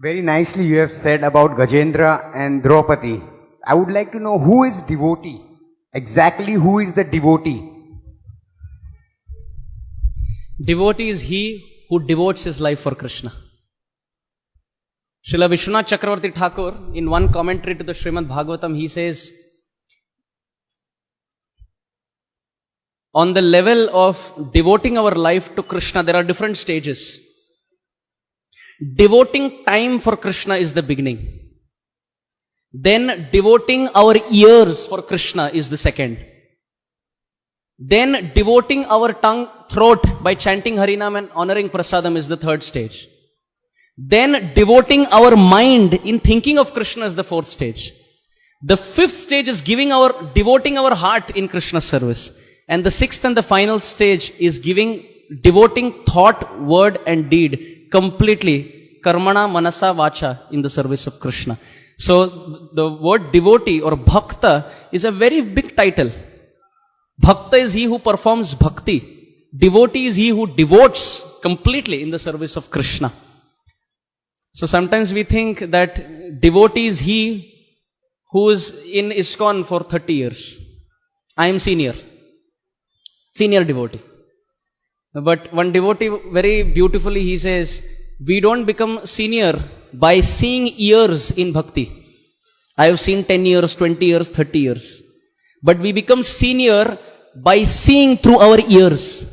Very nicely you have said about Gajendra and Draupadi. I would like to know who is devotee? Exactly who is the devotee? Devotee is he who devotes his life for Krishna. Srila Vishwanath Chakravarti Thakur, in one commentary to the Srimad Bhagavatam, he says, on the level of devoting our life to Krishna, there are different stages. Devoting time for Krishna is the beginning. Then devoting our ears for Krishna is the second. Then devoting our tongue, throat by chanting Harinam and honoring Prasadam is the third stage. Then devoting our mind in thinking of Krishna is the fourth stage. The fifth stage is devoting our heart in Krishna's service. And the sixth and the final stage is devoting thought, word and deed completely, karmana, manasa, vacha, in the service of Krishna. So the word devotee or bhakta is a very big title. Bhakta is he who performs bhakti. Devotee is he who devotes completely in the service of Krishna. So sometimes we think that devotee is he who is in ISKCON for 30 years. I am senior devotee. But one devotee very beautifully he says, we don't become senior by seeing years in bhakti. I have seen 10 years, 20 years, 30 years. But we become senior by seeing through our ears.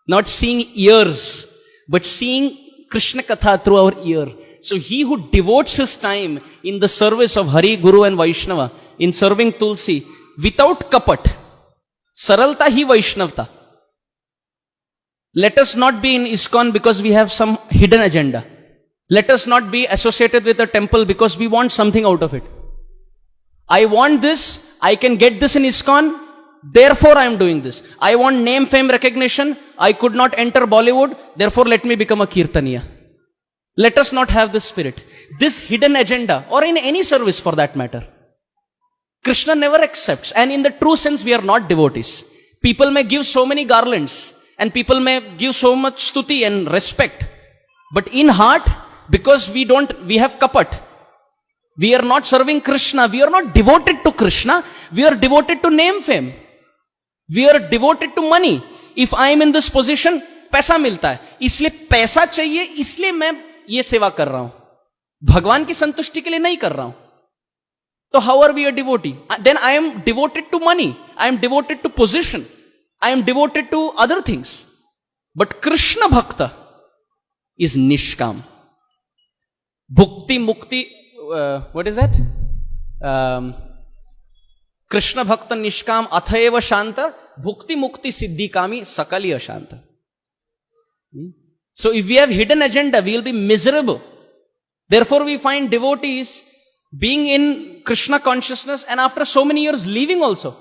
Not seeing ears, but seeing Krishna Katha through our ear. So he who devotes his time in the service of Hari, Guru and Vaishnava, in serving Tulsi, without kapat, saralta hi Vaishnavta. Let us not be in ISKCON because we have some hidden agenda. Let us not be associated with a temple because we want something out of it. I want this, I can get this in ISKCON, therefore I am doing this. I want name, fame, recognition, I could not enter Bollywood, therefore let me become a Kirtaniya. Let us not have this spirit. This hidden agenda, or in any service for that matter, Krishna never accepts. And in the true sense, we are not devotees. People may give so many garlands, and people may give so much stuti and respect. But in heart, because we have kapat. We are not serving Krishna. We are not devoted to Krishna. We are devoted to name, fame. We are devoted to money. If I am in this position, पैसा मिलता है. इसलिए पैसा चाहिए, इसलिए मैं ये सेवा कर रहा हूं. भगवान की संतुष्टि के लिए नहीं कर रहा हूं. So how are we a devotee? Then I am devoted to money. I am devoted to position. I am devoted to other things. But Krishna Bhakta is Nishkam. Bhukti Mukti, what is that? Krishna Bhakta Nishkam Athayeva Shanta, Bhukti Mukti Siddhi Kami Sakaliya Shanta. So if we have hidden agenda, we will be miserable. Therefore we find devotees being in Krishna consciousness and after so many years leaving also.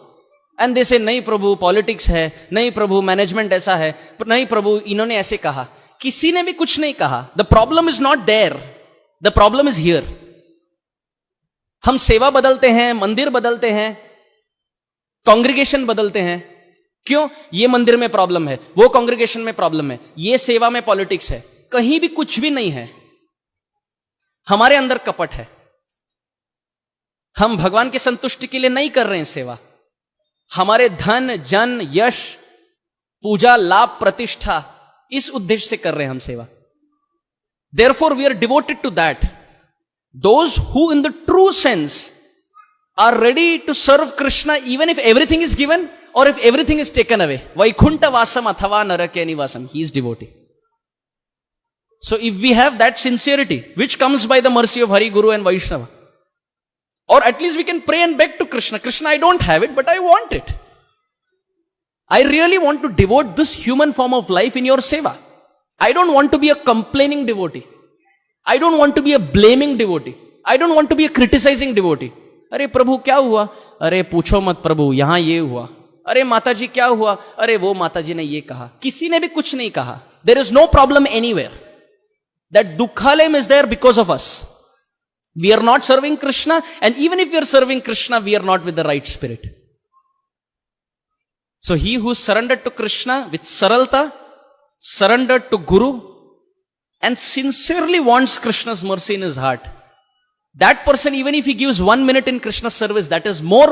And they say, nahi Prabhu, politics hai, nahi Prabhu, management aisa hai, nahi Prabhu, inhone aise kaha. Kisi ne bhi kuch nahi kaha. The problem is not there. The problem is here. हम सेवा बदलते हैं, मंदिर बदलते हैं, congregation बदलते हैं. क्यों? ये मंदिर में प्रॉब्लम है, वो कांग्रीगेशन में प्रॉब्लम है, ये सेवा में पॉलिटिक्स है. कहीं भी कुछ भी नहीं है. हमारे अंदर कपट है. हम भगवान की संतुष्टि के लिए नहीं कर रहे हैं सेवा. हमारे धन, जन, यश, पूजा, लाभ, प्रतिष्ठा, इस उद्देश्य से कर रहे हैं हम सेवा. Therefore we are devoted to that. Those who in the true sense are ready to serve Krishna even if everything is given or if everything is taken away. Vaikunta vasam athava narake nivasam. He is devotee. So if we have that sincerity, which comes by the mercy of Hari, Guru and Vaishnava, or at least we can pray and beg to Krishna. Krishna, I don't have it, but I want it. I really want to devote this human form of life in your seva. I don't want to be a complaining devotee. I don't want to be a blaming devotee. I don't want to be a criticizing devotee. अरे प्रभु क्या हुआ? अरे पूछो मत प्रभु, यहां ये हुआ. अरे माताजी क्या हुआ? अरे वो माताजी ने ये कहा. किसी ने भी कुछ नहीं कहा. There is no problem anywhere. That dukhalayam is there because of us. We are not serving Krishna, and even if we are serving Krishna, we are not with the right spirit. So he who surrendered to Krishna with saralta, surrendered to Guru, and sincerely wants Krishna's mercy in his heart, that person, even if he gives 1 minute in Krishna's service, that is more